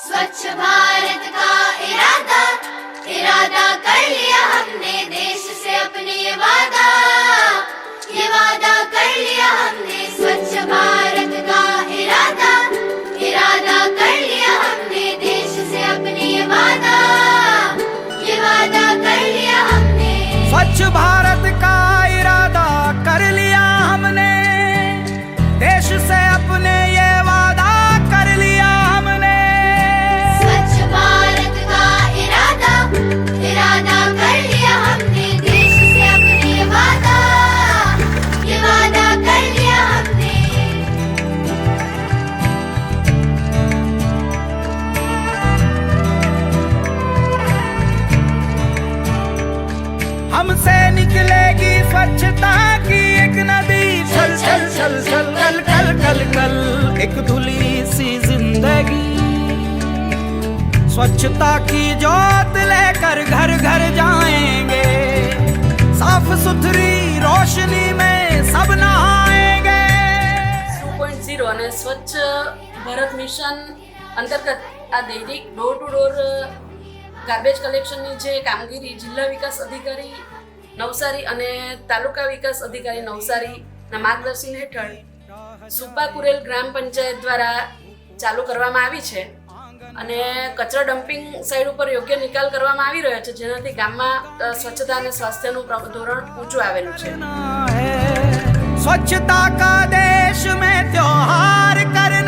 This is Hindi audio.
स्वच्छ भारत का इरादा इरादा कर लिया हमने, देश से अपने ये वादा कर लिया हमने। स्वच्छ भारत का इरादा इरादा कर लिया हमने, देश से अपने ये वादा कर लिया हमने। स्वच्छ भारत का इरादा कर लिया हमने, देश से अपने ये वादा कर लिया हमने। स्वच्छ भारत का इरादा इरादा कर लिया हमने, देश से अपने ये वादा कर लिया हमने। हमसे निकलेगी स्वच्छता की एक नदी, छल छल छल छल कल कल कल कल एक धुली सी जिंदगी। स्वच्छता की जोत लेकर घर घर जाएंगे, साफ सुथरी रोशनी में सब नहाएंगे। 2.0 અને સ્વચ્છ ભારત મિશન અંતર્ગત આ દૈનિક ડોર ટુ ડોર ગાર્બેજ કલેક્શનની જે કામગીરી જિલ્લા વિકાસ અધિકારી નવસારી અને તાલુકા વિકાસ અધિકારી નવસારીના માર્ગદર્શન હેઠળ સુપા કુરેલ ગ્રામ પંચાયત દ્વારા ચાલુ કરવામાં આવી છે અને કચરા ડમ્પિંગ સાઇડ ઉપર યોગ્ય નિકાલ કરવામાં આવી રહ્યો છે, જેનાથી ગામમાં સ્વચ્છતા અને સ્વાસ્થ્યનું ધોરણ ઊંચું આવેલું છે। स्वच्छता का देश में त्योहार करना